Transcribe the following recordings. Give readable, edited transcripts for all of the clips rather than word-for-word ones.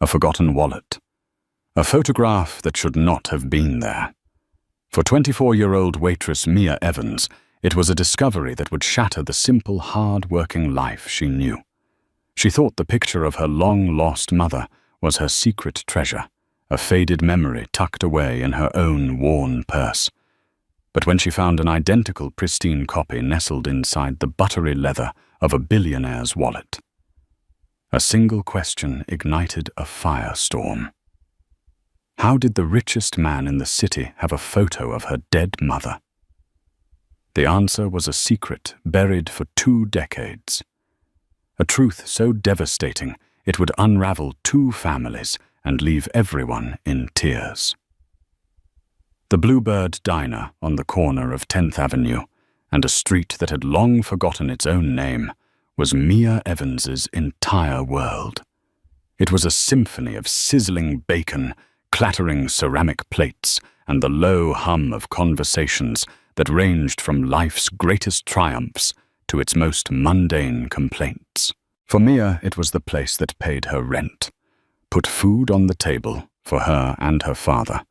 A forgotten wallet. A photograph that should not have been there. For 24-year-old waitress Mia Evans, it was a discovery that would shatter the simple, hard-working life she knew. She thought the picture of her long-lost mother was her secret treasure, a faded memory tucked away in her own worn purse. But when she found an identical pristine copy nestled inside the buttery leather of a billionaire's wallet, a single question ignited a firestorm. How did the richest man in the city have a photo of her dead mother? The answer was a secret buried for 2 decades. A truth so devastating it would unravel 2 families and leave everyone in tears. The Bluebird Diner on the corner of 10th Avenue and a street that had long forgotten its own name was Mia Evans's entire world. It was a symphony of sizzling bacon, clattering ceramic plates, and the low hum of conversations that ranged from life's greatest triumphs to its most mundane complaints. For Mia, it was the place that paid her rent, put food on the table for her and her father,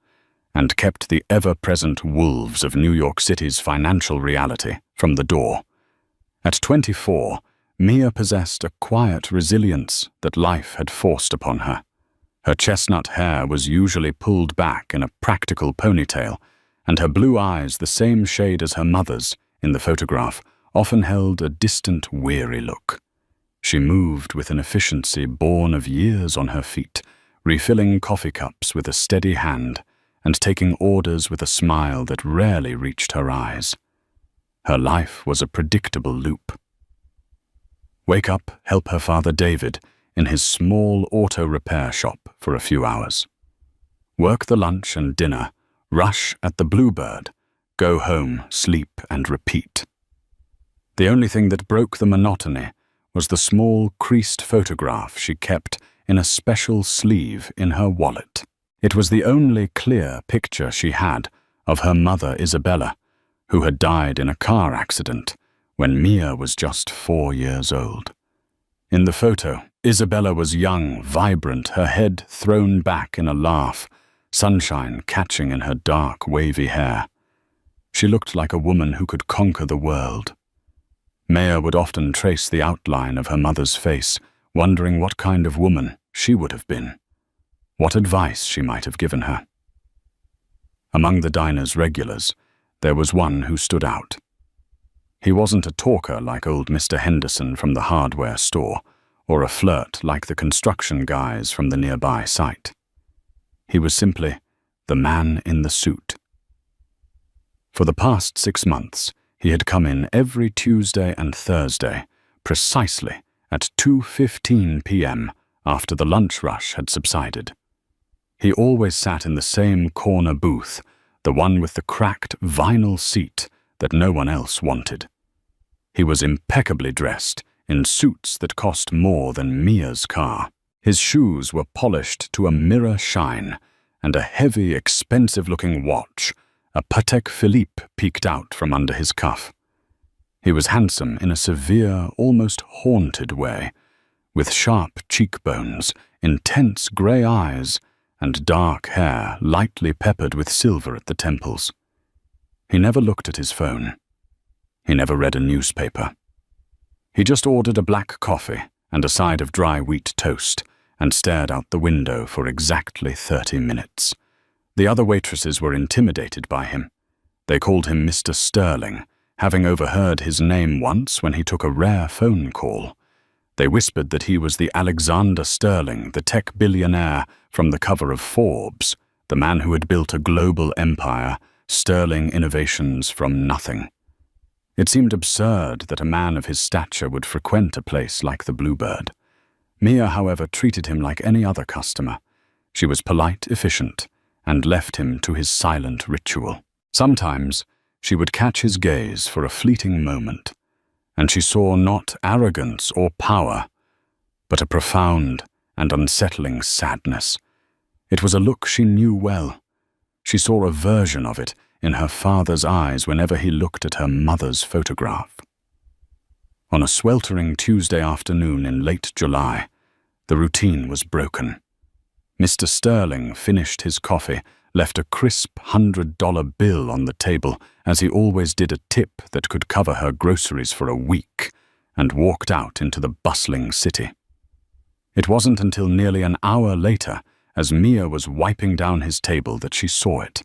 and kept the ever-present wolves of New York City's financial reality from the door. At 24, Mia possessed a quiet resilience that life had forced upon her. Her chestnut hair was usually pulled back in a practical ponytail, and her blue eyes, the same shade as her mother's in the photograph, often held a distant, weary look. She moved with an efficiency born of years on her feet, refilling coffee cups with a steady hand and taking orders with a smile that rarely reached her eyes. Her life was a predictable loop. Wake up, help her father David in his small auto repair shop for a few hours. Work the lunch and dinner, rush at the Bluebird, go home, sleep, and repeat. The only thing that broke the monotony was the small creased photograph she kept in a special sleeve in her wallet. It was the only clear picture she had of her mother Isabella, who had died in a car accident when Mia was just 4 years old. In the photo, Isabella was young, vibrant, her head thrown back in a laugh, sunshine catching in her dark, wavy hair. She looked like a woman who could conquer the world. Mia would often trace the outline of her mother's face, wondering what kind of woman she would have been, what advice she might have given her. Among the diner's regulars, there was one who stood out. He wasn't a talker like old Mr. Henderson from the hardware store, or a flirt like the construction guys from the nearby site. He was simply the man in the suit. For the past 6 months, he had come in every Tuesday and Thursday, precisely at 2:15 p.m. after the lunch rush had subsided. He always sat in the same corner booth, the one with the cracked vinyl seat that no one else wanted. He was impeccably dressed, in suits that cost more than Mia's car. His shoes were polished to a mirror shine, and a heavy, expensive-looking watch, a Patek Philippe, peeked out from under his cuff. He was handsome in a severe, almost haunted way, with sharp cheekbones, intense grey eyes, and dark hair lightly peppered with silver at the temples. He never looked at his phone. He never read a newspaper. He just ordered a black coffee and a side of dry wheat toast and stared out the window for exactly 30 minutes. The other waitresses were intimidated by him. They called him Mr. Sterling, having overheard his name once when he took a rare phone call. They whispered that he was the Alexander Sterling, the tech billionaire from the cover of Forbes, the man who had built a global empire, sterling innovations from nothing. It seemed absurd that a man of his stature would frequent a place like the Bluebird. Mia, however, treated him like any other customer. She was polite, efficient, and left him to his silent ritual. Sometimes she would catch his gaze for a fleeting moment, and she saw not arrogance or power, but a profound and unsettling sadness. It was a look she knew well. She saw a version of it in her father's eyes whenever he looked at her mother's photograph. On a sweltering Tuesday afternoon in late July, the routine was broken. Mr. Sterling finished his coffee, left a crisp $100 bill on the table, as he always did, a tip that could cover her groceries for a week, and walked out into the bustling city. It wasn't until nearly an hour later, as Mia was wiping down his table, that she saw it.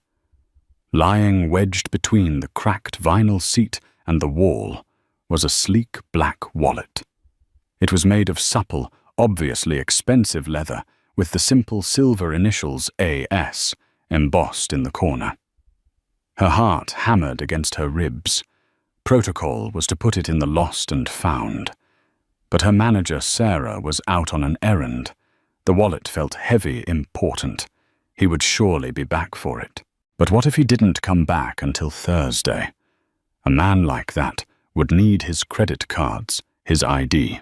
Lying wedged between the cracked vinyl seat and the wall was a sleek black wallet. It was made of supple, obviously expensive leather, with the simple silver initials AS embossed in the corner. Her heart hammered against her ribs. Protocol was to put it in the lost and found. But her manager, Sarah, was out on an errand. The wallet felt heavy, important. He would surely be back for it. But what if he didn't come back until Thursday? A man like that would need his credit cards, his ID.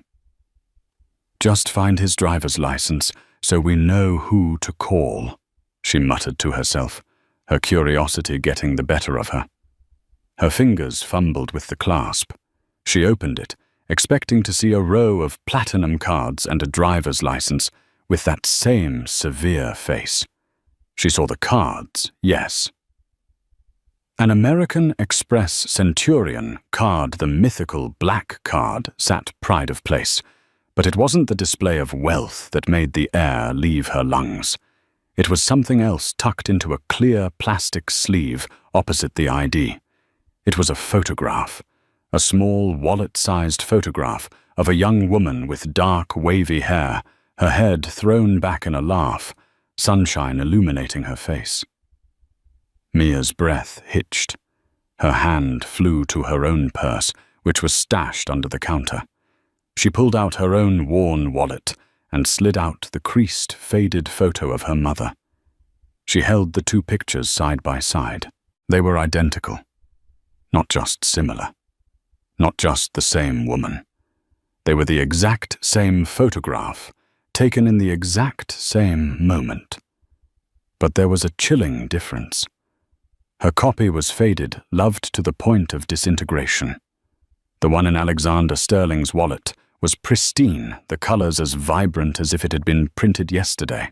Just find his driver's license so we know who to call, she muttered to herself, her curiosity getting the better of her. Her fingers fumbled with the clasp. She opened it, expecting to see a row of platinum cards and a driver's license with that same severe face. She saw the cards, yes. An American Express Centurion card, the mythical black card, sat pride of place. But it wasn't the display of wealth that made the air leave her lungs. It was something else tucked into a clear plastic sleeve opposite the ID. It was a photograph, a small wallet-sized photograph of a young woman with dark, wavy hair, her head thrown back in a laugh, sunshine illuminating her face. Mia's breath hitched. Her hand flew to her own purse, which was stashed under the counter. She pulled out her own worn wallet and slid out the creased, faded photo of her mother. She held the two pictures side by side. They were identical. Not just similar. Not just the same woman. They were the exact same photograph, taken in the exact same moment. But there was a chilling difference. Her copy was faded, loved to the point of disintegration. The one in Alexander Sterling's wallet was pristine, the colors as vibrant as if it had been printed yesterday.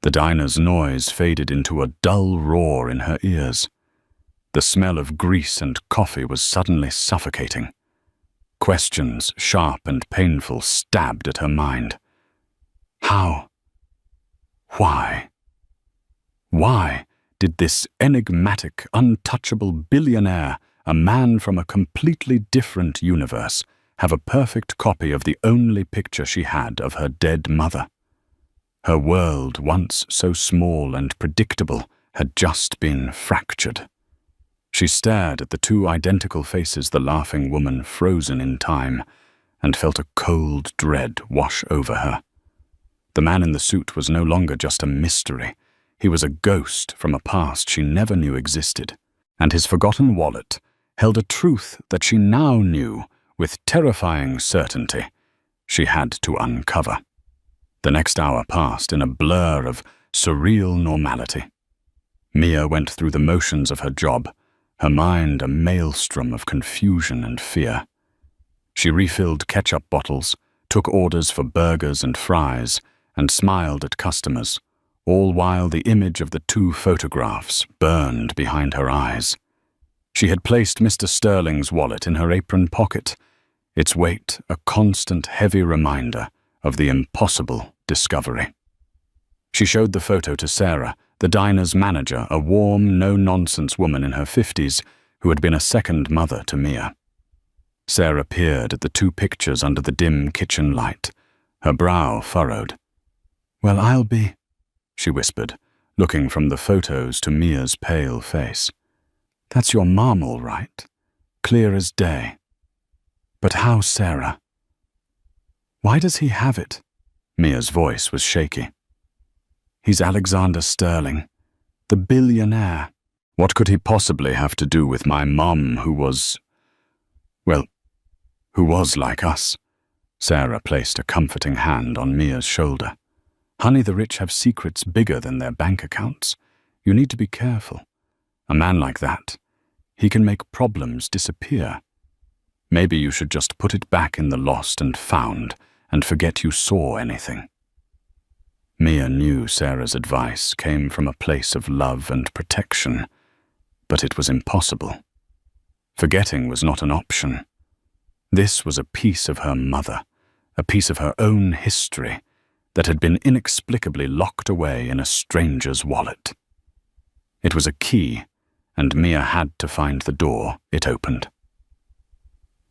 The diner's noise faded into a dull roar in her ears. The smell of grease and coffee was suddenly suffocating. Questions, sharp and painful, stabbed at her mind. How? Why? Why did this enigmatic, untouchable billionaire, a man from a completely different universe, have a perfect copy of the only picture she had of her dead mother? Her world, once so small and predictable, had just been fractured. She stared at the two identical faces, the laughing woman frozen in time, and felt a cold dread wash over her. The man in the suit was no longer just a mystery. He was a ghost from a past she never knew existed, and his forgotten wallet held a truth that she now knew with terrifying certainty she had to uncover. The next hour passed in a blur of surreal normality. Mia went through the motions of her job, her mind a maelstrom of confusion and fear. She refilled ketchup bottles, took orders for burgers and fries, and smiled at customers, all while the image of the two photographs burned behind her eyes. She had placed Mr. Sterling's wallet in her apron pocket, its weight a constant heavy reminder of the impossible discovery. She showed the photo to Sarah, the diner's manager, a warm, no-nonsense woman in her 50s who had been a second mother to Mia. Sarah peered at the two pictures under the dim kitchen light, her brow furrowed. "Well, I'll be," she whispered, looking from the photos to Mia's pale face. "That's your mom, all right. Clear as day. But how, Sarah? Why does he have it?" Mia's voice was shaky. "He's Alexander Sterling, the billionaire. What could he possibly have to do with my mom who was like us?" Sarah placed a comforting hand on Mia's shoulder. "Honey, the rich have secrets bigger than their bank accounts. You need to be careful. A man like that, he can make problems disappear. Maybe you should just put it back in the lost and found and forget you saw anything." Mia knew Sarah's advice came from a place of love and protection, but it was impossible. Forgetting was not an option. This was a piece of her mother, a piece of her own history that had been inexplicably locked away in a stranger's wallet. It was a key, and Mia had to find the door it opened.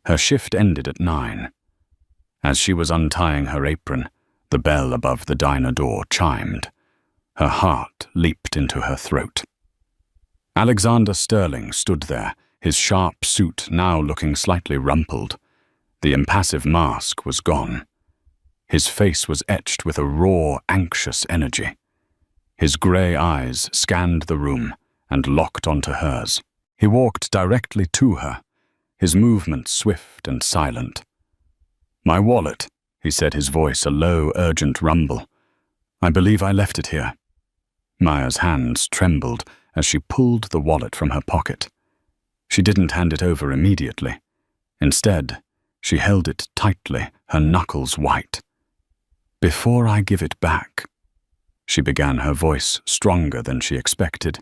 Her shift ended at 9. As she was untying her apron, the bell above the diner door chimed. Her heart leaped into her throat. Alexander Sterling stood there, his sharp suit now looking slightly rumpled. The impassive mask was gone. His face was etched with a raw, anxious energy. His grey eyes scanned the room and locked onto hers. He walked directly to her, his movements swift and silent. "My wallet," he said, his voice a low, urgent rumble. "I believe I left it here." Maya's hands trembled as she pulled the wallet from her pocket. She didn't hand it over immediately. Instead, she held it tightly, her knuckles white. "Before I give it back," she began, her voice stronger than she expected,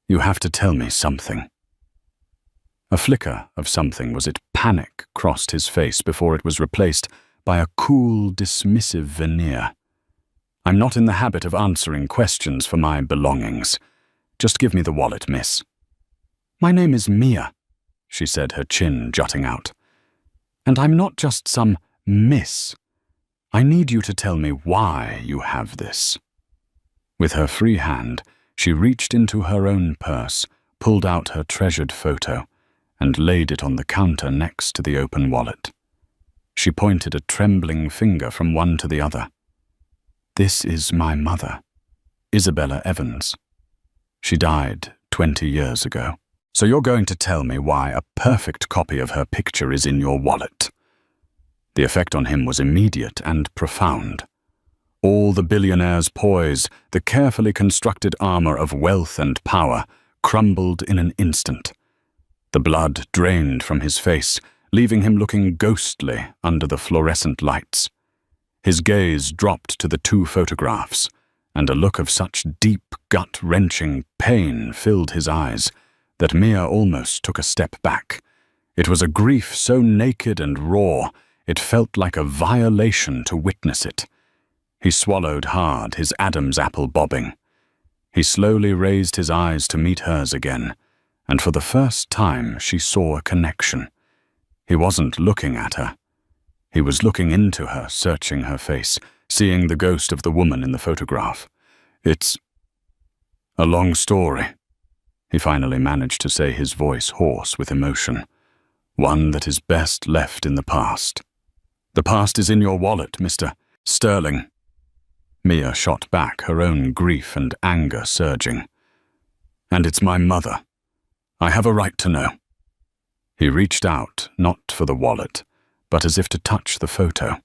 "you have to tell me something." A flicker of something was it. Panic crossed his face before it was replaced by a cool, dismissive veneer. "I'm not in the habit of answering questions for my belongings. Just give me the wallet, miss." "My name is Mia," she said, her chin jutting out. "And I'm not just some miss. I need you to tell me why you have this." With her free hand, she reached into her own purse, pulled out her treasured photo, and laid it on the counter next to the open wallet. She pointed a trembling finger from one to the other. "This is my mother, Isabella Evans. She died 20 years ago. So you're going to tell me why a perfect copy of her picture is in your wallet." The effect on him was immediate and profound. All the billionaire's poise, the carefully constructed armor of wealth and power, crumbled in an instant. The blood drained from his face, leaving him looking ghostly under the fluorescent lights. His gaze dropped to the two photographs, and a look of such deep, gut-wrenching pain filled his eyes that Mia almost took a step back. It was a grief so naked and raw, it felt like a violation to witness it. He swallowed hard, his Adam's apple bobbing. He slowly raised his eyes to meet hers again, and for the first time she saw a connection. He wasn't looking at her. He was looking into her, searching her face, seeing the ghost of the woman in the photograph. "It's a long story," he finally managed to say, his voice hoarse with emotion. "One that is best left in the past." "The past is in your wallet, Mr. Sterling." Mia shot back, her own grief and anger surging. "And it's my mother. I have a right to know." He reached out, not for the wallet, but as if to touch the photo.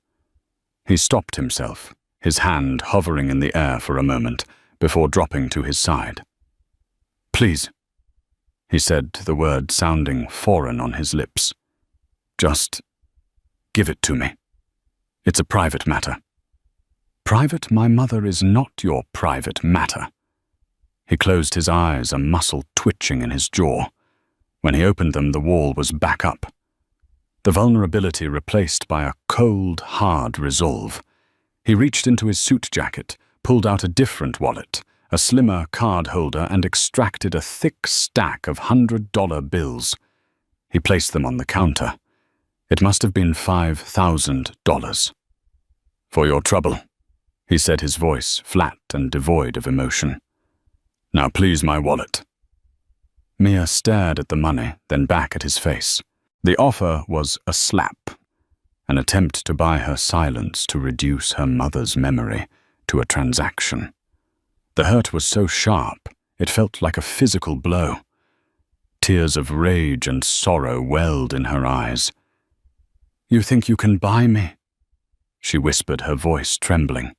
He stopped himself, his hand hovering in the air for a moment before dropping to his side. "Please," he said, the word sounding foreign on his lips. "Just give it to me. It's a private matter." "Private? My mother is not your private matter." He closed his eyes, a muscle twitching in his jaw. When he opened them, the wall was back up. The vulnerability replaced by a cold, hard resolve. He reached into his suit jacket, pulled out a different wallet, a slimmer card holder, and extracted a thick stack of $100 bills. He placed them on the counter. It must have been $5,000. "For your trouble," he said, his voice flat and devoid of emotion. "Now please, my wallet." Mia stared at the money, then back at his face. The offer was a slap, an attempt to buy her silence, to reduce her mother's memory to a transaction. The hurt was so sharp, it felt like a physical blow. Tears of rage and sorrow welled in her eyes. "You think you can buy me?" she whispered, her voice trembling.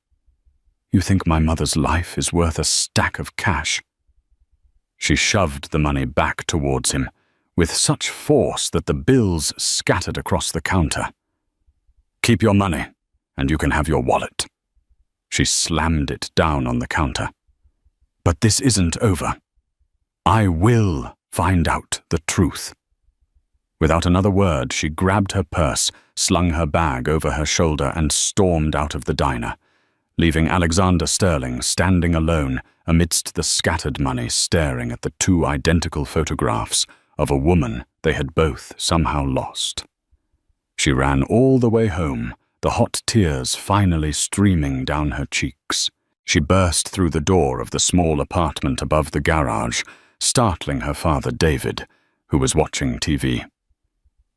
"You think my mother's life is worth a stack of cash?" She shoved the money back towards him, with such force that the bills scattered across the counter. "Keep your money, and you can have your wallet." She slammed it down on the counter. "But this isn't over. I will find out the truth." Without another word, she grabbed her purse, slung her bag over her shoulder, and stormed out of the diner, leaving Alexander Sterling standing alone amidst the scattered money, staring at the two identical photographs of a woman they had both somehow lost. She ran all the way home, the hot tears finally streaming down her cheeks. She burst through the door of the small apartment above the garage, startling her father, David, who was watching TV.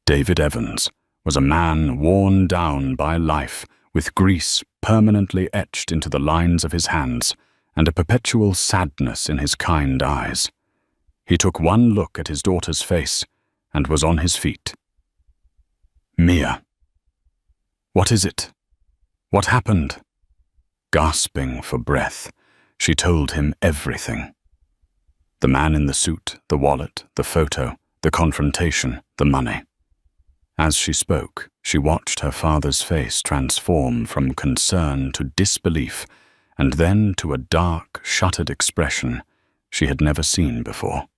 David Evans was a man worn down by life, with grease permanently etched into the lines of his hands and a perpetual sadness in his kind eyes. He took one look at his daughter's face and was on his feet. "Mia. What is it? What happened?" Gasping for breath, she told him everything. The man in the suit, the wallet, the photo, the confrontation, the money. As she spoke, she watched her father's face transform from concern to disbelief, and then to a dark, shuttered expression she had never seen before.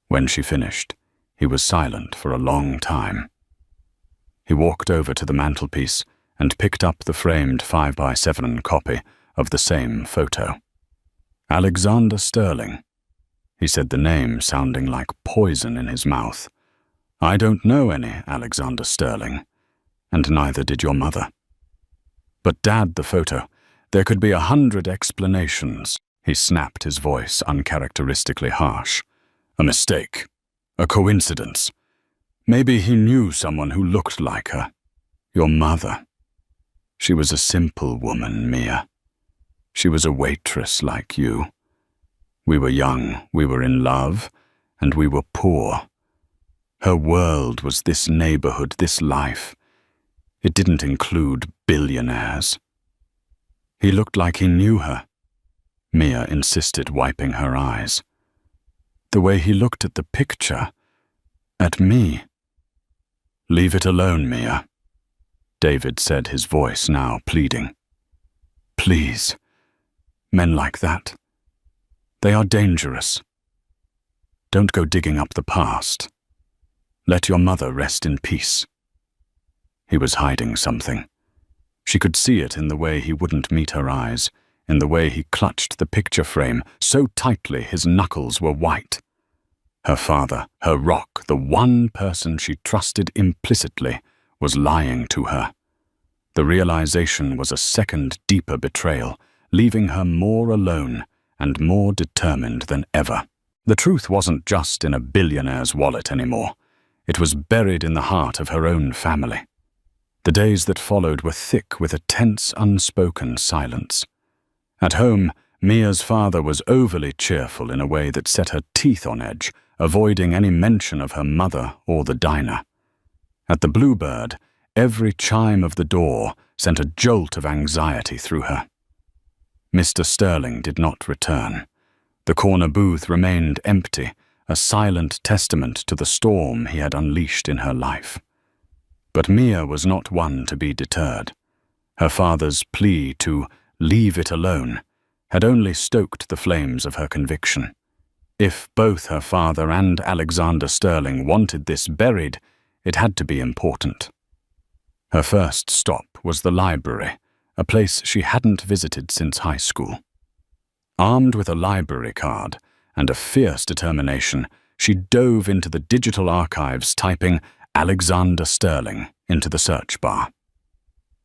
When she finished, he was silent for a long time. He walked over to the mantelpiece and picked up the framed 5x7 copy of the same photo. "Alexander Sterling," he said, the name sounding like poison in his mouth. "I don't know any Alexander Sterling, and neither did your mother." "But Dad, the photo, there could be 100 explanations." He snapped, his voice uncharacteristically harsh. "A mistake. A coincidence. Maybe he knew someone who looked like her. Your mother. She was a simple woman, Mia. She was a waitress like you. We were young, we were in love, and we were poor. Her world was this neighborhood, this life. It didn't include billionaires." "He looked like he knew her," Mia insisted, wiping her eyes. "The way he looked at the picture, at me." "Leave it alone, Mia," David said, his voice now pleading. "Please, men like that, they are dangerous. Don't go digging up the past. Let your mother rest in peace." He was hiding something. She could see it in the way he wouldn't meet her eyes, in the way he clutched the picture frame so tightly his knuckles were white. Her father, her rock, the one person she trusted implicitly, was lying to her. The realization was a second deeper betrayal, leaving her more alone and more determined than ever. The truth wasn't just in a billionaire's wallet anymore. It was buried in the heart of her own family. The days that followed were thick with a tense, unspoken silence. At home, Mia's father was overly cheerful in a way that set her teeth on edge, avoiding any mention of her mother or the diner. At the Bluebird, every chime of the door sent a jolt of anxiety through her. Mr. Sterling did not return. The corner booth remained empty, a silent testament to the storm he had unleashed in her life. But Mia was not one to be deterred. Her father's plea to leave it alone had only stoked the flames of her conviction. If both her father and Alexander Sterling wanted this buried, it had to be important. Her first stop was the library, a place she hadn't visited since high school. Armed with a library card and a fierce determination, she dove into the digital archives, typing Alexander Sterling into the search bar.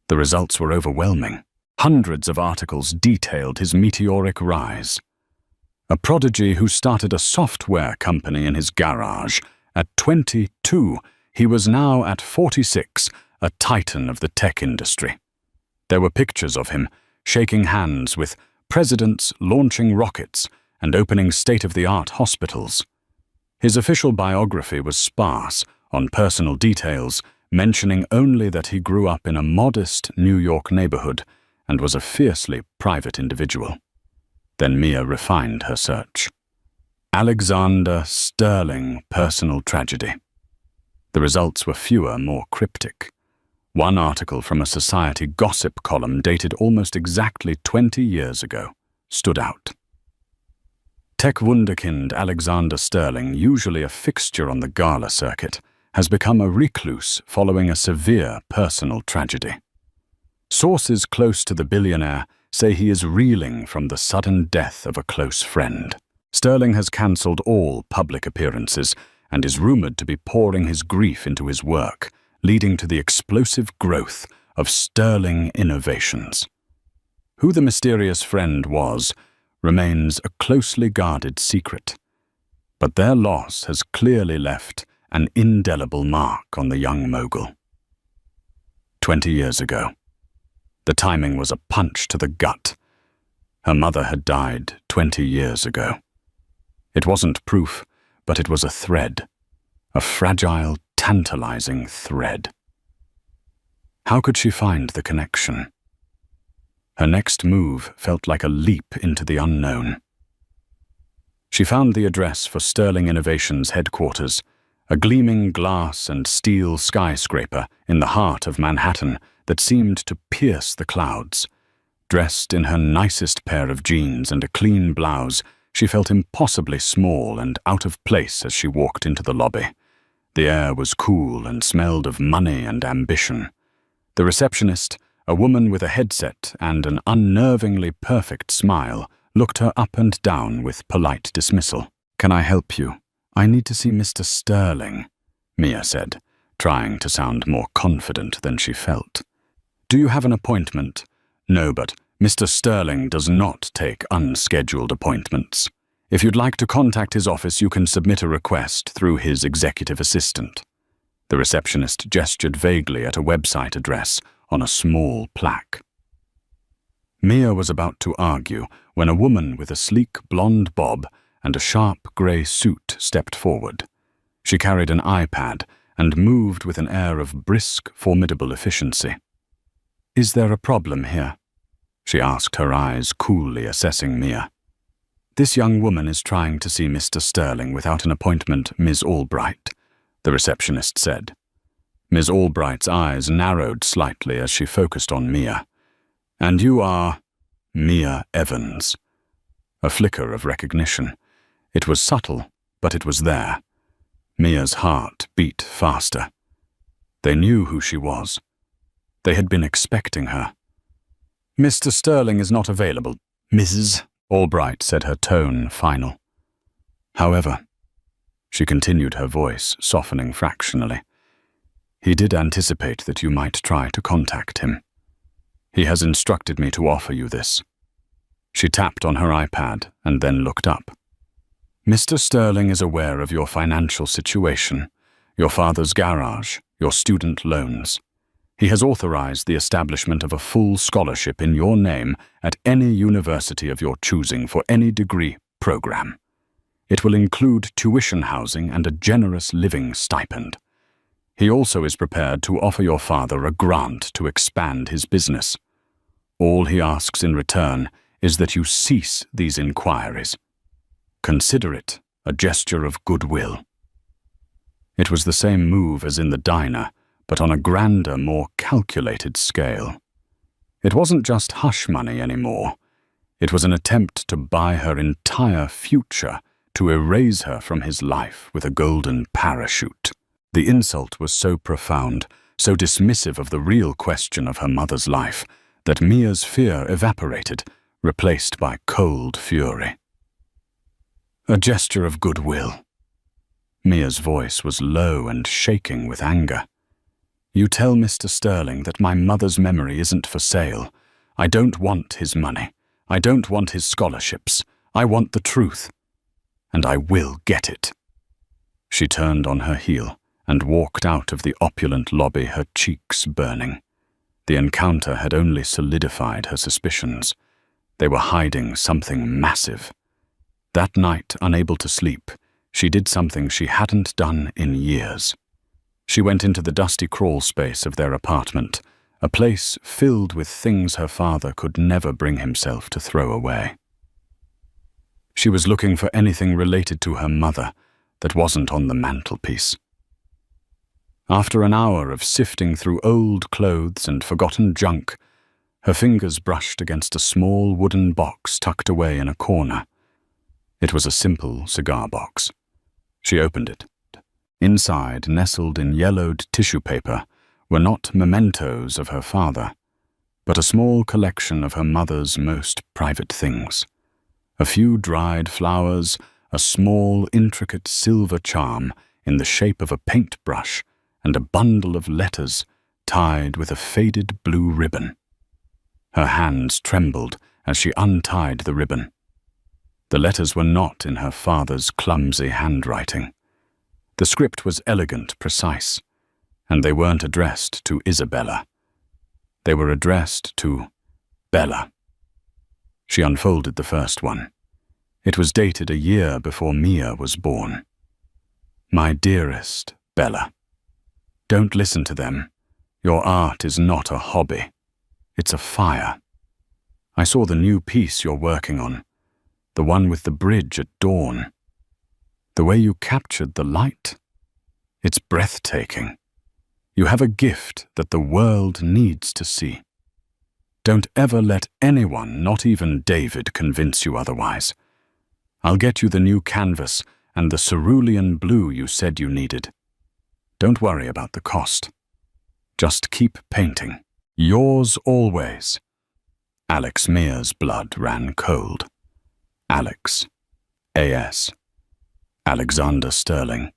The results were overwhelming. Hundreds of articles detailed his meteoric rise. A prodigy who started a software company in his garage. At 22, he was now at 46, a titan of the tech industry. There were pictures of him shaking hands with presidents, launching rockets, and opening state-of-the-art hospitals. His official biography was sparse on personal details, mentioning only that he grew up in a modest New York neighborhood and was a fiercely private individual. Then Mia refined her search. Alexander Sterling personal tragedy. The results were fewer, more cryptic. One article from a society gossip column dated almost exactly 20 years ago stood out. Tech wunderkind Alexander Sterling, usually a fixture on the gala circuit, has become a recluse following a severe personal tragedy. Sources close to the billionaire say he is reeling from the sudden death of a close friend. Sterling has cancelled all public appearances and is rumoured to be pouring his grief into his work, leading to the explosive growth of Sterling Innovations. Who the mysterious friend was remains a closely guarded secret, but their loss has clearly left an indelible mark on the young mogul. 20 years ago. The timing was a punch to the gut. Her mother had died 20 years ago. It wasn't proof, but it was a thread, a fragile, tantalizing thread. How could she find the connection? Her next move felt like a leap into the unknown. She found the address for Sterling Innovations headquarters, a gleaming glass and steel skyscraper in the heart of Manhattan that seemed to pierce the clouds. Dressed in her nicest pair of jeans and a clean blouse, she felt impossibly small and out of place as she walked into the lobby. The air was cool and smelled of money and ambition. The receptionist, a woman with a headset and an unnervingly perfect smile, looked her up and down with polite dismissal. "Can I help you? I need to see Mr. Sterling," Mia said, trying to sound more confident than she felt. "Do you have an appointment?" "No, but Mr. Sterling does not take unscheduled appointments. If you'd like to contact his office, you can submit a request through his executive assistant." The receptionist gestured vaguely at a website address on a small plaque. Mia was about to argue when a woman with a sleek blonde bob and a sharp grey suit stepped forward. She carried an iPad and moved with an air of brisk, formidable efficiency. "Is there a problem here?" she asked, her eyes coolly assessing Mia. "This young woman is trying to see Mr. Sterling without an appointment, Ms. Albright," the receptionist said. Ms. Albright's eyes narrowed slightly as she focused on Mia. "And you are Mia Evans." A flicker of recognition. It was subtle, but it was there. Mia's heart beat faster. They knew who she was. They had been expecting her. "Mr. Sterling is not available, Mrs. Albright," said, her tone final. "However," she continued, her voice softening fractionally, "he did anticipate that you might try to contact him. He has instructed me to offer you this." She tapped on her iPad and then looked up. "Mr. Sterling is aware of your financial situation, your father's garage, your student loans. He has authorized the establishment of a full scholarship in your name at any university of your choosing for any degree program. It will include tuition housing and a generous living stipend. He also is prepared to offer your father a grant to expand his business. All he asks in return is that you cease these inquiries. Consider it a gesture of goodwill." It was the same move as in the diner, but on a grander, more calculated scale. It wasn't just hush money anymore. It was an attempt to buy her entire future, to erase her from his life with a golden parachute. The insult was so profound, so dismissive of the real question of her mother's life, that Mia's fear evaporated, replaced by cold fury. A gesture of goodwill. Mia's voice was low and shaking with anger. "You tell Mr. Sterling that my mother's memory isn't for sale. I don't want his money. I don't want his scholarships. I want the truth. And I will get it." She turned on her heel and walked out of the opulent lobby, her cheeks burning. The encounter had only solidified her suspicions. They were hiding something massive. That night, unable to sleep, she did something she hadn't done in years. She went into the dusty crawl space of their apartment, a place filled with things her father could never bring himself to throw away. She was looking for anything related to her mother that wasn't on the mantelpiece. After an hour of sifting through old clothes and forgotten junk, her fingers brushed against a small wooden box tucked away in a corner. It was a simple cigar box. She opened it. Inside, nestled in yellowed tissue paper, were not mementos of her father, but a small collection of her mother's most private things. A few dried flowers, a small, intricate silver charm in the shape of a paintbrush, and a bundle of letters tied with a faded blue ribbon. Her hands trembled as she untied the ribbon. The letters were not in her father's clumsy handwriting. The script was elegant, precise, and they weren't addressed to Isabella. They were addressed to Bella. She unfolded the first one. It was dated a year before Mia was born. My dearest Bella, don't listen to them. Your art is not a hobby. It's a fire. I saw the new piece you're working on, the one with the bridge at dawn. The way you captured the light, it's breathtaking. You have a gift that the world needs to see. Don't ever let anyone, not even David, convince you otherwise. I'll get you the new canvas and the cerulean blue you said you needed. Don't worry about the cost. Just keep painting. Yours always. Alex Mears' blood ran cold. Alex. A.S. Alexander Sterling.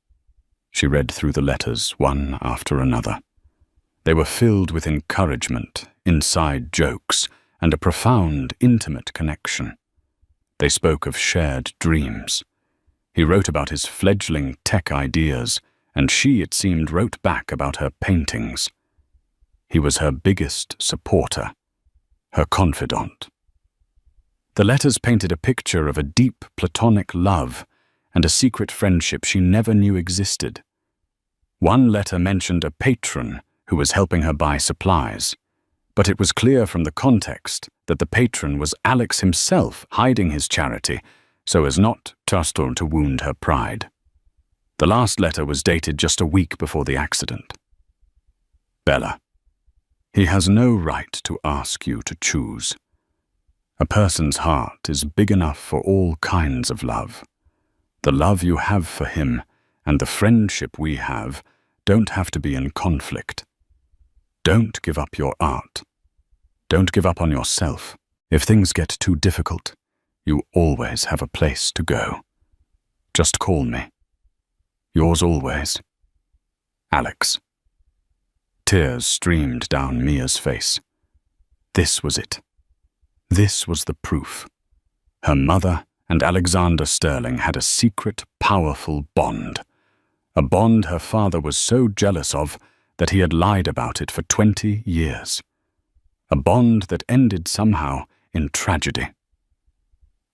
She read through the letters one after another. They were filled with encouragement, inside jokes, and a profound, intimate connection. They spoke of shared dreams. He wrote about his fledgling tech ideas, and she, it seemed, wrote back about her paintings. He was her biggest supporter, her confidant. The letters painted a picture of a deep platonic love and a secret friendship she never knew existed. One letter mentioned a patron who was helping her buy supplies, but it was clear from the context that the patron was Alex himself hiding his charity so as not to wound her pride. The last letter was dated just a week before the accident. Bella, he has no right to ask you to choose. A person's heart is big enough for all kinds of love. The love you have for him and the friendship we have don't have to be in conflict. Don't give up your art. Don't give up on yourself. If things get too difficult, you always have a place to go. Just call me. Yours always, Alex. Tears streamed down Mia's face. This was it. This was the proof. Her mother and Alexander Sterling had a secret, powerful bond. A bond her father was so jealous of that he had lied about it for 20 years. A bond that ended somehow in tragedy.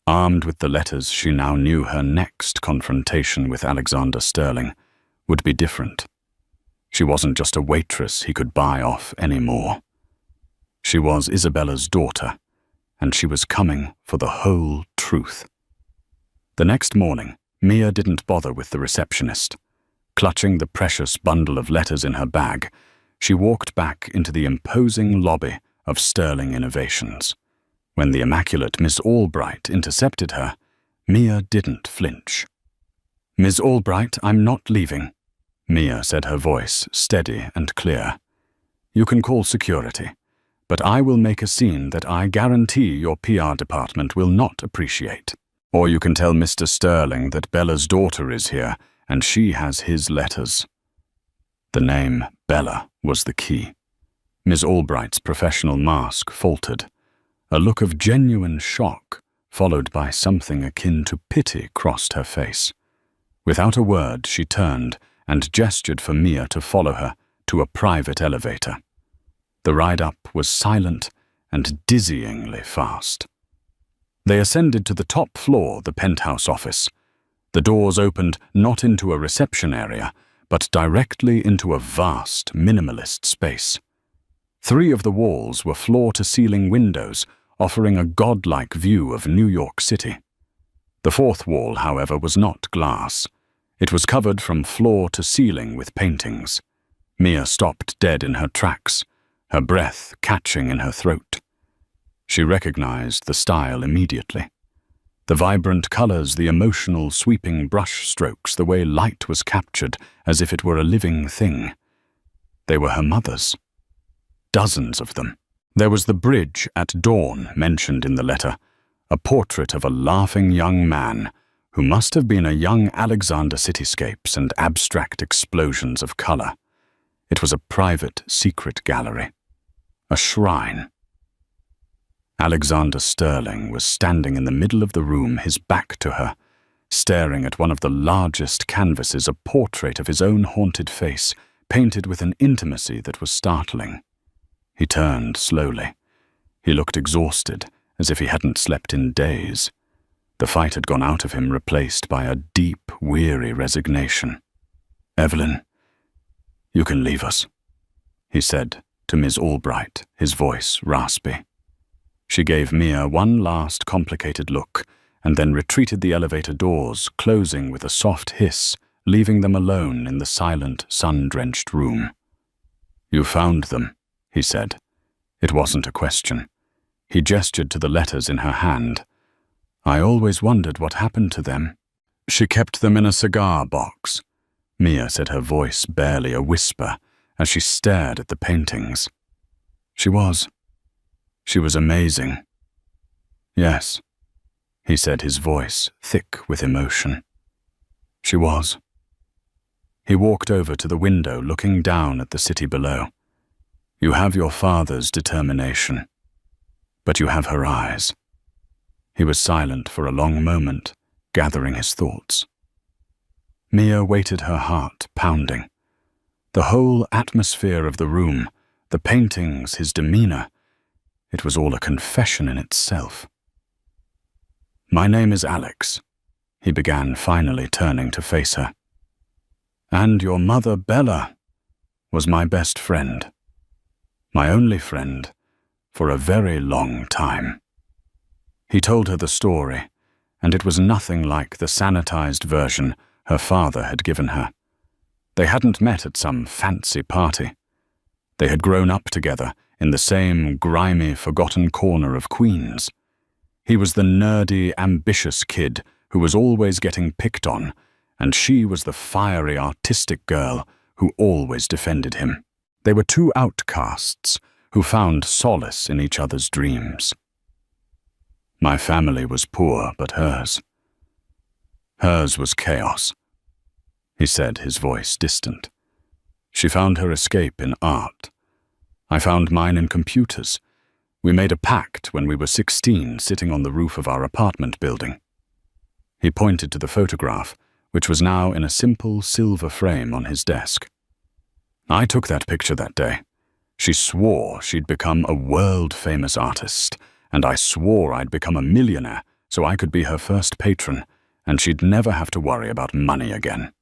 Armed with the letters, she now knew her next confrontation with Alexander Sterling would be different. She wasn't just a waitress he could buy off anymore. She was Isabella's daughter, and she was coming for the whole truth. The next morning, Mia didn't bother with the receptionist. Clutching the precious bundle of letters in her bag, she walked back into the imposing lobby of Sterling Innovations. When the immaculate Miss Albright intercepted her, Mia didn't flinch. Miss Albright, I'm not leaving, Mia said, her voice steady and clear. You can call security, but I will make a scene that I guarantee your PR department will not appreciate. Or you can tell Mr. Sterling that Bella's daughter is here and she has his letters. The name Bella was the key. Miss Albright's professional mask faltered. A look of genuine shock, followed by something akin to pity, crossed her face. Without a word, she turned and gestured for Mia to follow her to a private elevator. The ride up was silent and dizzyingly fast. They ascended to the top floor, the penthouse office. The doors opened not into a reception area, but directly into a vast, minimalist space. 3 of the walls were floor-to-ceiling windows, offering a godlike view of New York City. The 4th wall, however, was not glass. It was covered from floor to ceiling with paintings. Mia stopped dead in her tracks, her breath catching in her throat. She recognized the style immediately. The vibrant colors, the emotional, sweeping brush strokes, the way light was captured as if it were a living thing. They were her mother's. Dozens of them. There was the bridge at dawn mentioned in the letter, a portrait of a laughing young man who must have been a young Alexander cityscapes and abstract explosions of color. It was a private, secret gallery. A shrine. Alexander Sterling was standing in the middle of the room, his back to her, staring at one of the largest canvases, a portrait of his own haunted face, painted with an intimacy that was startling. He turned slowly. He looked exhausted, as if he hadn't slept in days. The fight had gone out of him, replaced by a deep, weary resignation. "Evelyn, you can leave us," he said to Ms. Albright, his voice raspy. She gave Mia one last complicated look, and then retreated the elevator doors, closing with a soft hiss, leaving them alone in the silent, sun-drenched room. "You found them," he said. It wasn't a question. He gestured to the letters in her hand. "I always wondered what happened to them." "She kept them in a cigar box," Mia said, her voice barely a whisper, as she stared at the paintings. She was amazing." "Yes," he said, his voice thick with emotion. "She was." He walked over to the window, looking down at the city below. "You have your father's determination, but you have her eyes." He was silent for a long moment, gathering his thoughts. Mia waited, her heart pounding. The whole atmosphere of the room, the paintings, his demeanor, it was all a confession in itself. "My name is Alex," he began, finally turning to face her. "And your mother, Bella, was my best friend. My only friend for a very long time." He told her the story, and it was nothing like the sanitized version her father had given her. They hadn't met at some fancy party. They had grown up together in the same grimy, forgotten corner of Queens. He was the nerdy, ambitious kid who was always getting picked on, and she was the fiery, artistic girl who always defended him. They were two outcasts who found solace in each other's dreams. My family was poor, but hers was chaos, he said, his voice distant. She found her escape in art. I found mine in computers. We made a pact when we were 16, sitting on the roof of our apartment building. He pointed to the photograph, which was now in a simple silver frame on his desk. I took that picture that day. She swore she'd become a world-famous artist, and I swore I'd become a millionaire so I could be her first patron, and she'd never have to worry about money again.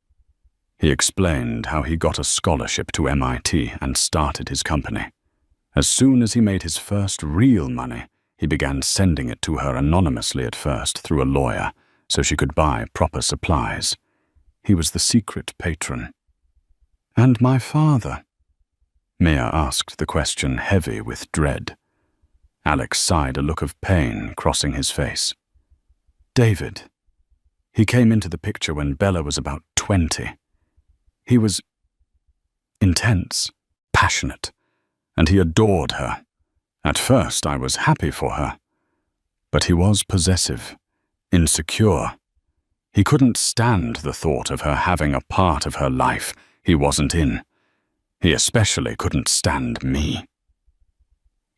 He explained how he got a scholarship to MIT and started his company. As soon as he made his first real money, he began sending it to her anonymously at first through a lawyer so she could buy proper supplies. He was the secret patron. "And my father?" Mia asked the question, heavy with dread. Alex sighed, a look of pain crossing his face. "David. He came into the picture when Bella was about 20. He was intense, passionate, and he adored her. At first, I was happy for her. But he was possessive, insecure. He couldn't stand the thought of her having a part of her life he wasn't in. He especially couldn't stand me."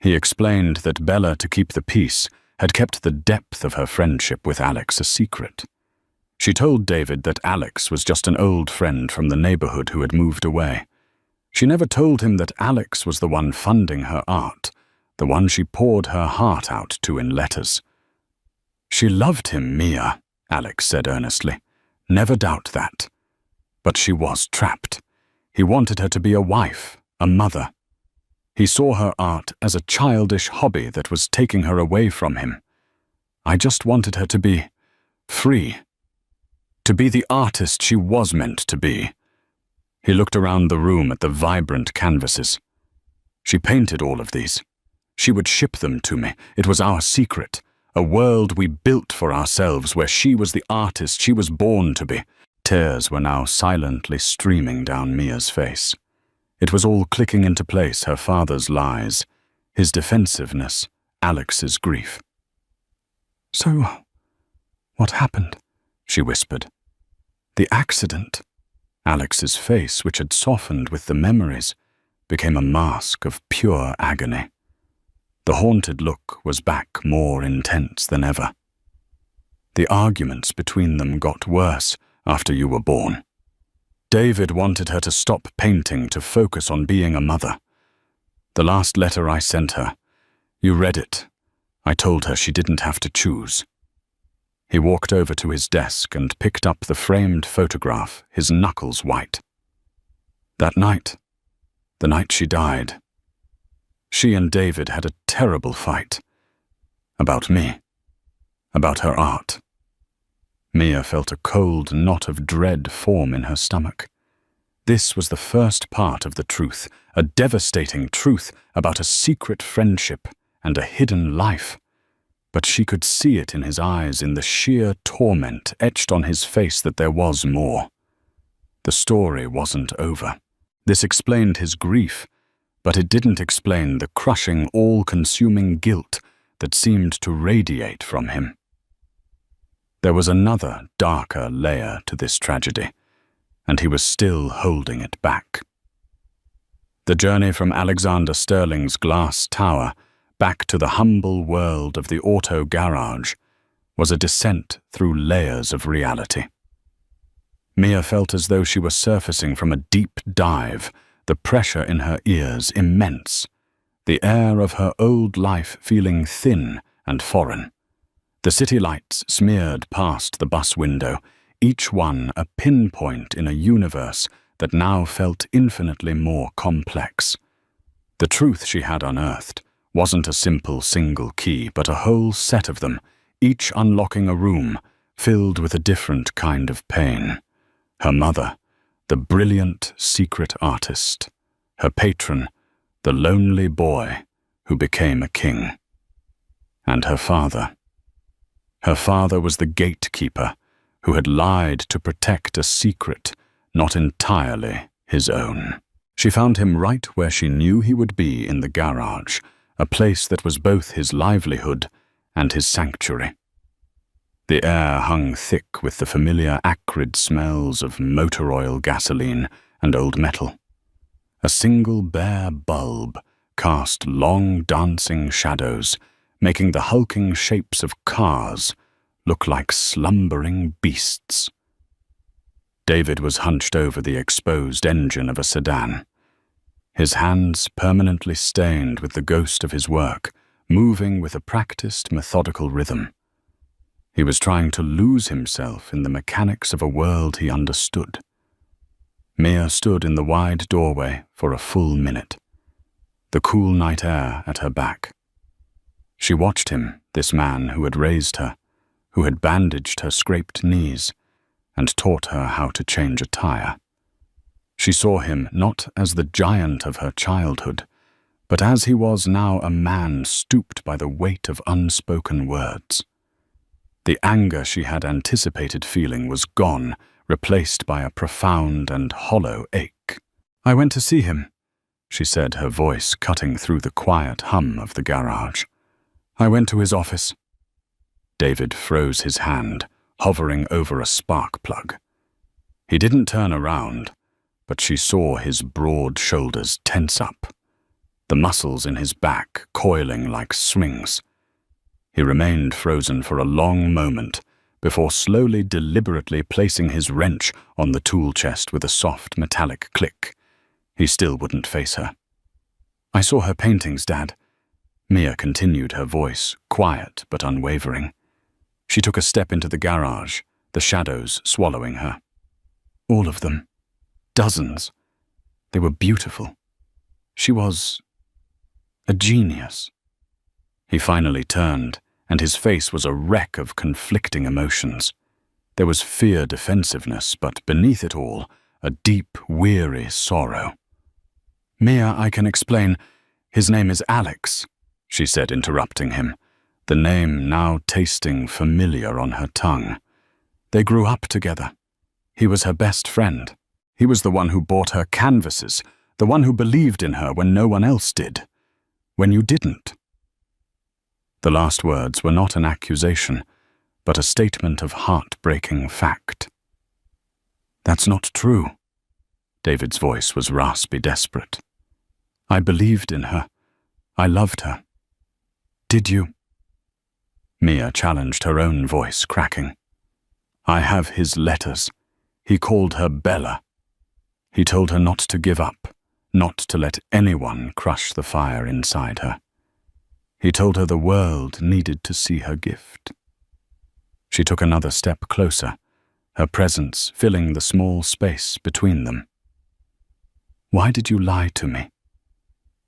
He explained that Bella, to keep the peace, had kept the depth of her friendship with Alex a secret. She told David that Alex was just an old friend from the neighborhood who had moved away. She never told him that Alex was the one funding her art, the one she poured her heart out to in letters. "She loved him, Mia," Alex said earnestly. "Never doubt that. But she was trapped. He wanted her to be a wife, a mother. He saw her art as a childish hobby that was taking her away from him. I just wanted her to be free, to be the artist she was meant to be. He looked around the room at the vibrant canvases. She painted all of these. She would ship them to me. It was our secret, a world we built for ourselves where she was the artist she was born to be. Tears were now silently streaming down Mia's face. It was all clicking into place, her father's lies, his defensiveness, Alex's grief. "So, what happened?" she whispered. "The accident." Alex's face, which had softened with the memories, became a mask of pure agony. The haunted look was back, more intense than ever. "The arguments between them got worse after you were born. David wanted her to stop painting to focus on being a mother. The last letter I sent her, you read it. I told her she didn't have to choose." He walked over to his desk and picked up the framed photograph, his knuckles white. "That night, the night she died, she and David had a terrible fight. About me. About her art." Mia felt a cold knot of dread form in her stomach. This was the first part of the truth, a devastating truth about a secret friendship and a hidden life. But she could see it in his eyes, in the sheer torment etched on his face, that there was more. The story wasn't over. This explained his grief, but it didn't explain the crushing, all-consuming guilt that seemed to radiate from him. There was another, darker layer to this tragedy, and he was still holding it back. The journey from Alexander Sterling's glass tower back to the humble world of the auto garage was a descent through layers of reality. Mia felt as though she were surfacing from a deep dive, the pressure in her ears immense, the air of her old life feeling thin and foreign. The city lights smeared past the bus window, each one a pinpoint in a universe that now felt infinitely more complex. The truth she had unearthed wasn't a simple single key, but a whole set of them, each unlocking a room filled with a different kind of pain. Her mother, the brilliant secret artist. Her patron, the lonely boy who became a king. And her father. Her father was the gatekeeper who had lied to protect a secret not entirely his own. She found him right where she knew he would be, in the garage, a place that was both his livelihood and his sanctuary. The air hung thick with the familiar acrid smells of motor oil, gasoline, and old metal. A single bare bulb cast long dancing shadows, making the hulking shapes of cars look like slumbering beasts. David was hunched over the exposed engine of a sedan, his hands permanently stained with the ghost of his work, moving with a practiced, methodical rhythm. He was trying to lose himself in the mechanics of a world he understood. Mia stood in the wide doorway for a full minute, the cool night air at her back. She watched him, this man who had raised her, who had bandaged her scraped knees, and taught her how to change a tire. She saw him not as the giant of her childhood, but as he was now, a man stooped by the weight of unspoken words. The anger she had anticipated feeling was gone, replaced by a profound and hollow ache. "I went to see him," she said, her voice cutting through the quiet hum of the garage. "I went to his office." David froze his hand, hovering over a spark plug. He didn't turn around, but she saw his broad shoulders tense up, the muscles in his back coiling like swings. He remained frozen for a long moment before slowly, deliberately placing his wrench on the tool chest with a soft metallic click. He still wouldn't face her. "I saw her paintings, Dad," Mia continued, her voice quiet but unwavering. She took a step into the garage, the shadows swallowing her. "All of them. Dozens. They were beautiful. She was a genius." He finally turned, and his face was a wreck of conflicting emotions. There was fear, defensiveness, but beneath it all, a deep, weary sorrow. "Mia, I can explain. His name is Alex," she said, interrupting him, the name now tasting familiar on her tongue. "They grew up together. He was her best friend. He was the one who bought her canvases, the one who believed in her when no one else did. When you didn't." The last words were not an accusation, but a statement of heartbreaking fact. "That's not true." David's voice was raspy, desperate. "I believed in her. I loved her. Did you?" Mia challenged her own voice, cracking. "I have his letters. He called her Bella. He told her not to give up, not to let anyone crush the fire inside her. He told her the world needed to see her gift." She took another step closer, her presence filling the small space between them. "Why did you lie to me?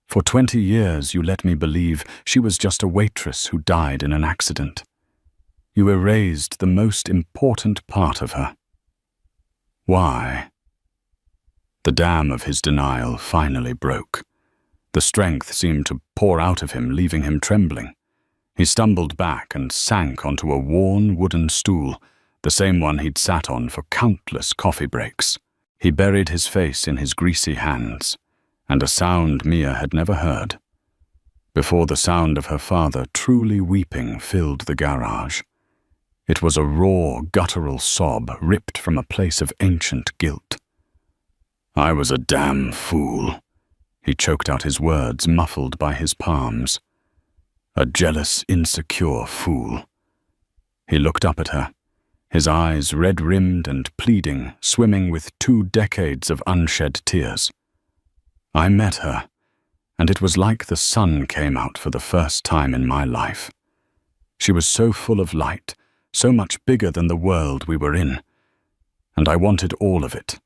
For 20 years you let me believe she was just a waitress who died in an accident. You erased the most important part of her. Why?" The dam of his denial finally broke. The strength seemed to pour out of him, leaving him trembling. He stumbled back and sank onto a worn wooden stool, the same one he'd sat on for countless coffee breaks. He buried his face in his greasy hands, and a sound Mia had never heard, before the sound of her father truly weeping filled the garage. It was a raw, guttural sob ripped from a place of ancient guilt. "I was a damn fool." He choked out his words, muffled by his palms. "A jealous, insecure fool." He looked up at her, his eyes red-rimmed and pleading, swimming with 2 decades of unshed tears. "I met her, and it was like the sun came out for the first time in my life. She was so full of light, so much bigger than the world we were in, and I wanted all of it.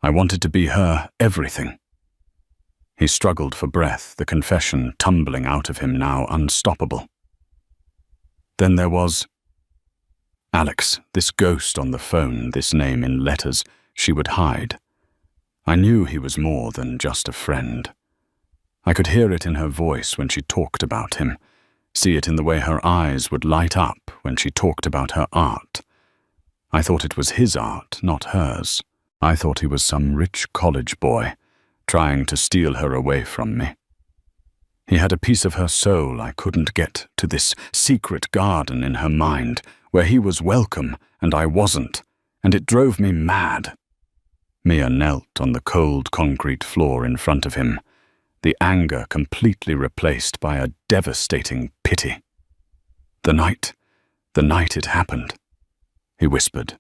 I wanted to be her everything." He struggled for breath, the confession tumbling out of him now unstoppable. Then there was Alex, this ghost on the phone, this name in letters she would hide. I knew he was more than just a friend. I could hear it in her voice when she talked about him, see it in the way her eyes would light up when she talked about her art. I thought it was his art, not hers. I thought he was some rich college boy, trying to steal her away from me. He had a piece of her soul I couldn't get to, this secret garden in her mind, where he was welcome and I wasn't, and it drove me mad. Mia knelt on the cold concrete floor in front of him, the anger completely replaced by a devastating pity. The night it happened," he whispered,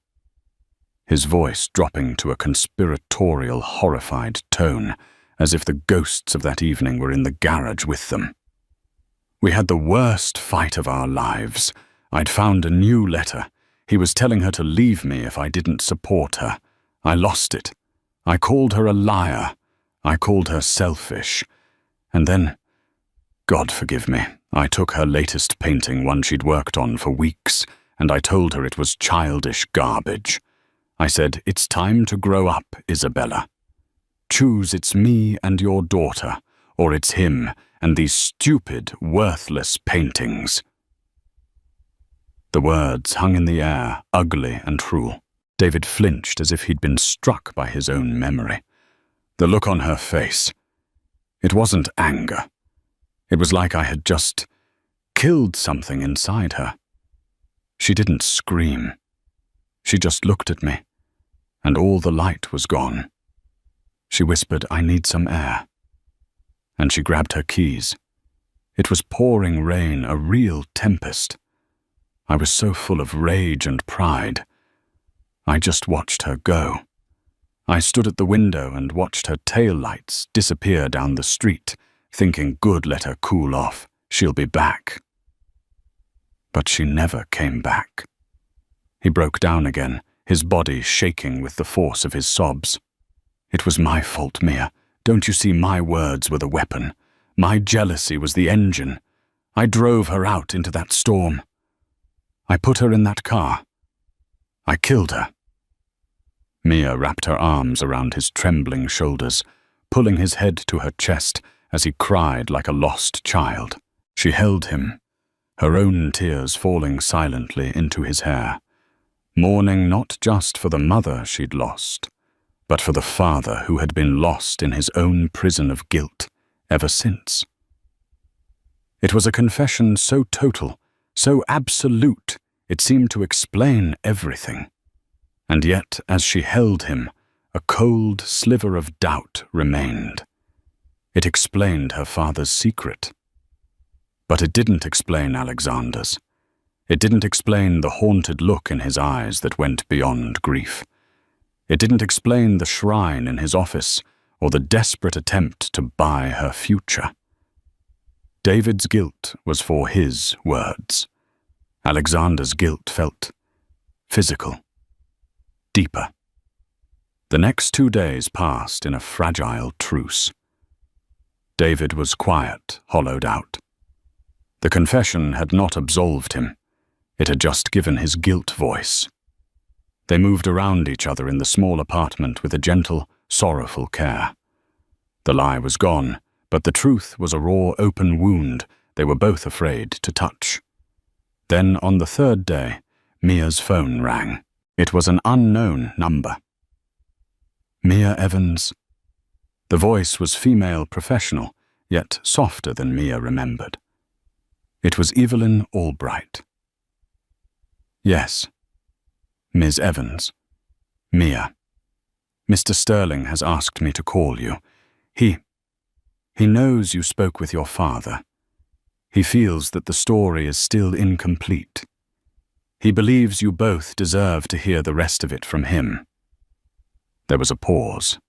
his voice dropping to a conspiratorial, horrified tone, as if the ghosts of that evening were in the garage with them. "We had the worst fight of our lives. I'd found a new letter. He was telling her to leave me if I didn't support her. I lost it. I called her a liar. I called her selfish. And then, God forgive me, I took her latest painting, one she'd worked on for weeks, and I told her it was childish garbage. I said, 'It's time to grow up, Isabella. Choose it's me and your daughter, or it's him and these stupid, worthless paintings.'" The words hung in the air, ugly and cruel. David flinched as if he'd been struck by his own memory. The look on her face. It wasn't anger. It was like I had just killed something inside her. She didn't scream. She just looked at me, and all the light was gone. She whispered, "I need some air." And she grabbed her keys. It was pouring rain, a real tempest. I was so full of rage and pride. I just watched her go. I stood at the window and watched her taillights disappear down the street, thinking, good, let her cool off. She'll be back. But she never came back. He broke down again, his body shaking with the force of his sobs. "It was my fault, Mia. Don't you see my words were the weapon? My jealousy was the engine. I drove her out into that storm. I put her in that car. I killed her." Mia wrapped her arms around his trembling shoulders, pulling his head to her chest as he cried like a lost child. She held him, her own tears falling silently into his hair, mourning not just for the mother she'd lost, but for the father who had been lost in his own prison of guilt ever since. It was a confession so total, so absolute, it seemed to explain everything. And yet, as she held him, a cold sliver of doubt remained. It explained her father's secret. But it didn't explain Alexander's. It didn't explain the haunted look in his eyes that went beyond grief. It didn't explain the shrine in his office or the desperate attempt to buy her future. David's guilt was for his words. Alexander's guilt felt physical, deeper. The next 2 days passed in a fragile truce. David was quiet, hollowed out. The confession had not absolved him. It had just given his guilt voice. They moved around each other in the small apartment with a gentle, sorrowful care. The lie was gone, but the truth was a raw, open wound they were both afraid to touch. Then, on the 3rd day, Mia's phone rang. It was an unknown number. Mia Evans. The voice was female professional, yet softer than Mia remembered. It was Evelyn Albright. Yes. Ms. Evans. Mia. Mr. Sterling has asked me to call you. He knows you spoke with your father. He feels that the story is still incomplete. He believes you both deserve to hear the rest of it from him. There was a pause.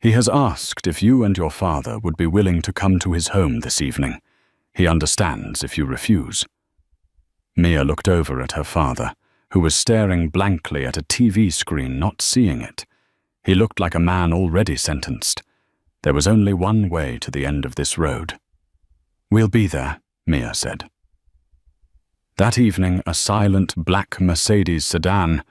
He has asked if you and your father would be willing to come to his home this evening. He understands if you refuse. Mia looked over at her father, who was staring blankly at a TV screen, not seeing it. He looked like a man already sentenced. There was only one way to the end of this road. We'll be there, Mia said. That evening, a silent black Mercedes sedan,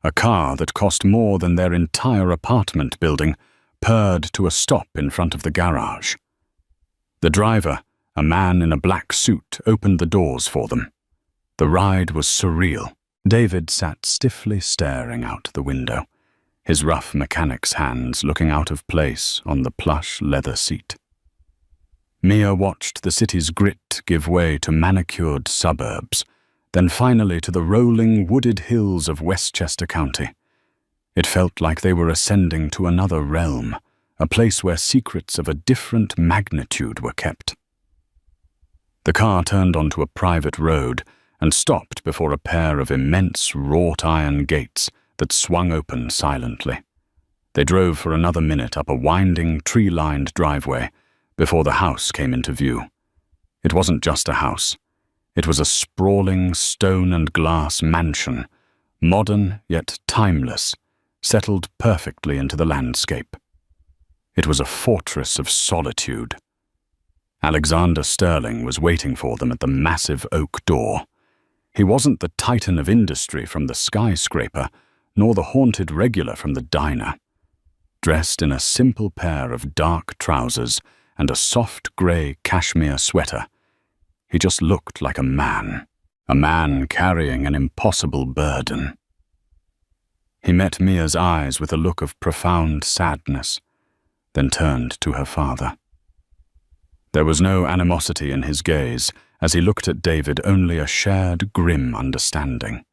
a car that cost more than their entire apartment building, purred to a stop in front of the garage. The driver, a man in a black suit, opened the doors for them. The ride was surreal. David sat stiffly staring out the window, his rough mechanic's hands looking out of place on the plush leather seat. Mia watched the city's grit give way to manicured suburbs, then finally to the rolling wooded hills of Westchester County. It felt like they were ascending to another realm, a place where secrets of a different magnitude were kept. The car turned onto a private road and stopped before a pair of immense wrought-iron gates that swung open silently. They drove for another minute up a winding, tree-lined driveway before the house came into view. It wasn't just a house. It was a sprawling stone and glass mansion, modern yet timeless, settled perfectly into the landscape. It was a fortress of solitude. Alexander Sterling was waiting for them at the massive oak door. He wasn't the titan of industry from the skyscraper, nor the haunted regular from the diner. Dressed in a simple pair of dark trousers and a soft grey cashmere sweater, he just looked like a man carrying an impossible burden. He met Mia's eyes with a look of profound sadness, then turned to her father. There was no animosity in his gaze as he looked at David, only a shared grim understanding.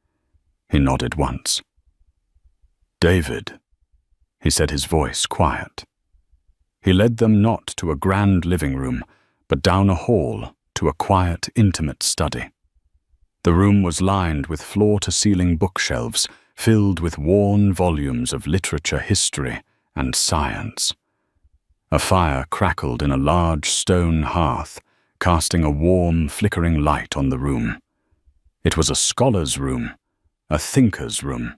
He nodded once. David, he said, his voice quiet. He led them not to a grand living room, but down a hall to a quiet, intimate study. The room was lined with floor-to-ceiling bookshelves filled with worn volumes of literature, history, and science. A fire crackled in a large stone hearth, casting a warm, flickering light on the room. It was a scholar's room, a thinker's room,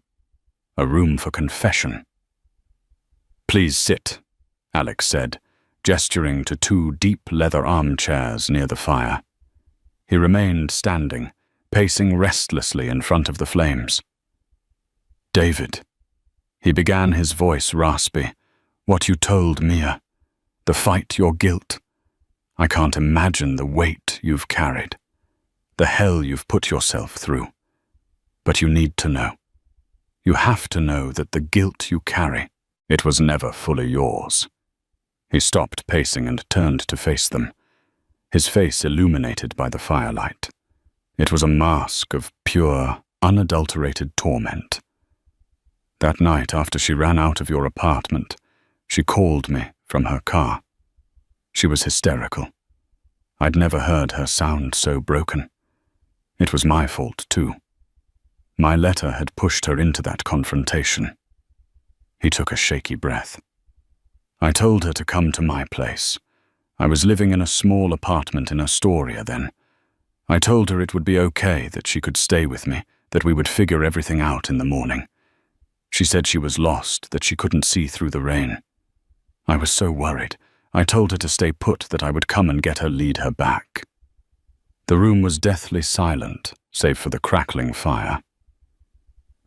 a room for confession. "Please sit," Alex said, gesturing to 2 deep leather armchairs near the fire. He remained standing, pacing restlessly in front of the flames. "David," He began, his voice raspy. What you told Mia. The fight, your guilt. I can't imagine the weight you've carried. The hell you've put yourself through. But you need to know. You have to know that the guilt you carry, it was never fully yours. He stopped pacing and turned to face them, his face illuminated by the firelight. It was a mask of pure, unadulterated torment. That night, after she ran out of your apartment, she called me from her car. She was hysterical. I'd never heard her sound so broken. It was my fault, too. My letter had pushed her into that confrontation. He took a shaky breath. I told her to come to my place. I was living in a small apartment in Astoria then. I told her it would be okay, that she could stay with me, that we would figure everything out in the morning. She said she was lost, that she couldn't see through the rain. I was so worried. I told her to stay put, that I would come and get her, lead her back. The room was deathly silent, save for the crackling fire.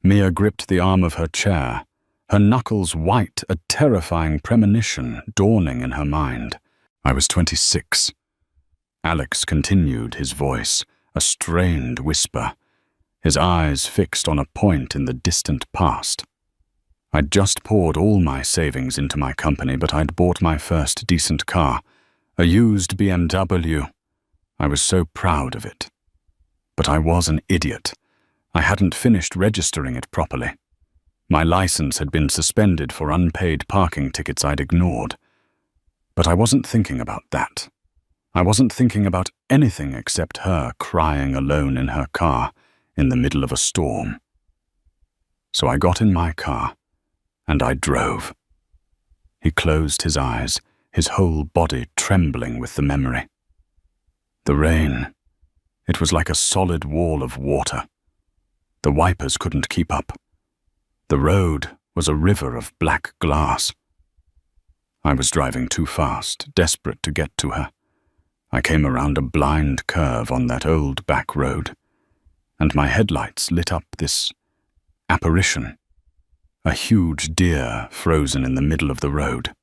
Mia gripped the arm of her chair, her knuckles white, a terrifying premonition dawning in her mind. I was 26. Alex continued, his voice, a strained whisper, his eyes fixed on a point in the distant past. I'd just poured all my savings into my company, but I'd bought my first decent car, a used BMW. I was so proud of it. But I was an idiot. I hadn't finished registering it properly. My license had been suspended for unpaid parking tickets I'd ignored. But I wasn't thinking about that. I wasn't thinking about anything except her crying alone in her car in the middle of a storm. So I got in my car, and I drove. He closed his eyes, his whole body trembling with the memory. The rain, it was like a solid wall of water. The wipers couldn't keep up. The road was a river of black glass. I was driving too fast, desperate to get to her. I came around a blind curve on that old back road, and my headlights lit up this apparition, a huge deer frozen in the middle of the road.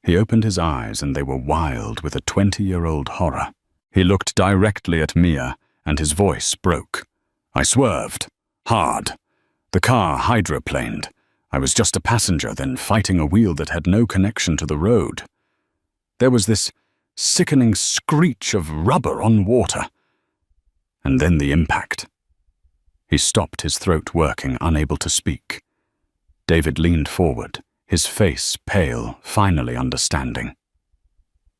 He opened his eyes, and they were wild with a 20-year-old horror. He looked directly at Mia, and his voice broke. I swerved, hard. The car hydroplaned. I was just a passenger, then fighting a wheel that had no connection to the road. There was this sickening screech of rubber on water. And then the impact. He stopped, his throat working, unable to speak. David leaned forward, his face pale, finally understanding.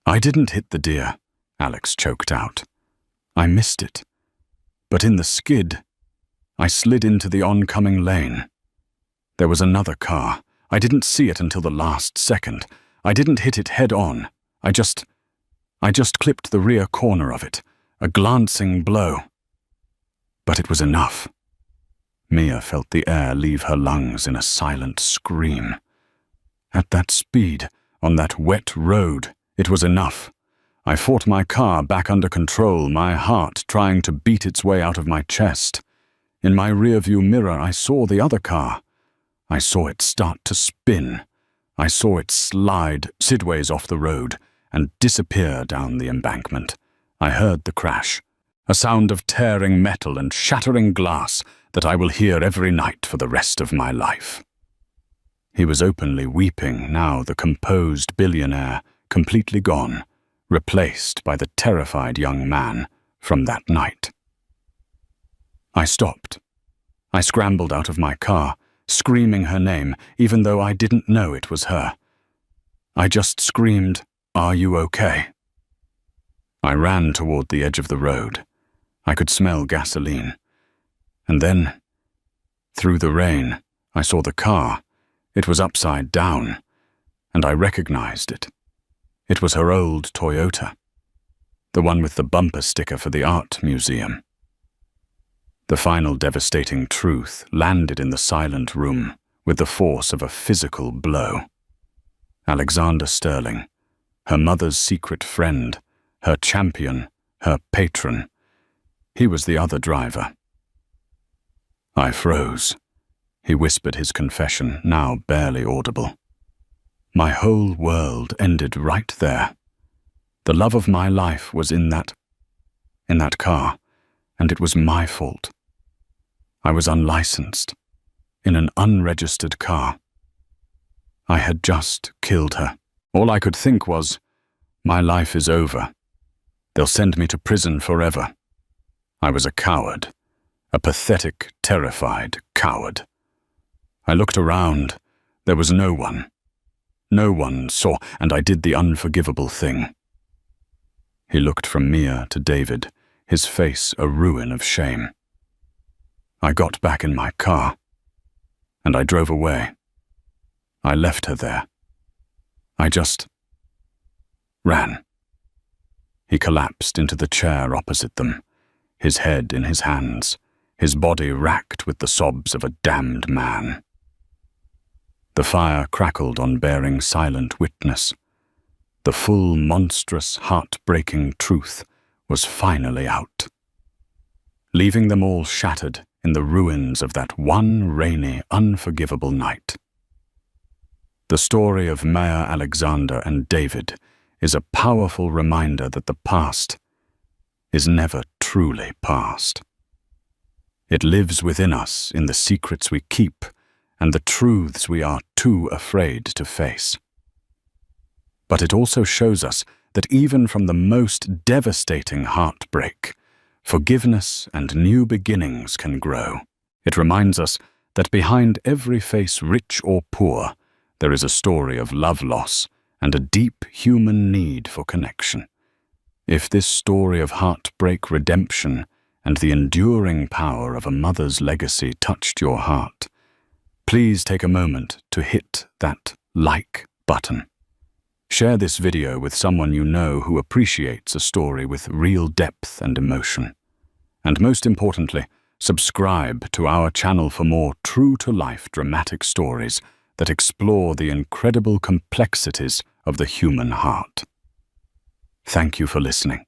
I didn't hit the deer, Alex choked out. I missed it. But in the skid, I slid into the oncoming lane. There was another car. I didn't see it until the last second. I didn't hit it head on. I just clipped the rear corner of it, a glancing blow. But it was enough. Mia felt the air leave her lungs in a silent scream. At that speed, on that wet road, it was enough. I fought my car back under control, my heart trying to beat its way out of my chest. In my rearview mirror, I saw the other car. I saw it start to spin. I saw it slide sideways off the road and disappear down the embankment. I heard the crash, a sound of tearing metal and shattering glass that I will hear every night for the rest of my life. He was openly weeping now, the composed billionaire, completely gone, replaced by the terrified young man from that night. I stopped. I scrambled out of my car, screaming her name, even though I didn't know it was her. I just screamed, "Are you okay?" I ran toward the edge of the road. I could smell gasoline. And then, through the rain, I saw the car. It was upside down, and I recognized it. It was her old Toyota, the one with the bumper sticker for the art museum. The final devastating truth landed in the silent room with the force of a physical blow. Alexander Sterling, her mother's secret friend, her champion, her patron. He was the other driver. I froze. He whispered his confession, now barely audible. My whole world ended right there. The love of my life was in that car, and it was my fault. I was unlicensed, in an unregistered car. I had just killed her. All I could think was, my life is over. They'll send me to prison forever. I was a coward, a pathetic, terrified coward. I looked around. There was no one. No one saw, and I did the unforgivable thing. He looked from Mia to David, his face a ruin of shame. I got back in my car, and I drove away. I left her there. I just ran. He collapsed into the chair opposite them, his head in his hands, his body racked with the sobs of a damned man. The fire crackled on bearing silent witness. The full, monstrous, heart-breaking truth was finally out, leaving them all shattered in the ruins of that one rainy, unforgivable night. The story of Maya Alexander and David is a powerful reminder that the past is never truly past. It lives within us in the secrets we keep and the truths we are too afraid to face. But it also shows us that even from the most devastating heartbreak, forgiveness and new beginnings can grow. It reminds us that behind every face, rich or poor, there is a story of love loss and a deep human need for connection. If this story of heartbreak, redemption, and the enduring power of a mother's legacy touched your heart, please take a moment to hit that like button. Share this video with someone you know who appreciates a story with real depth and emotion. And most importantly, subscribe to our channel for more true-to-life dramatic stories that explore the incredible complexities of the human heart. Thank you for listening.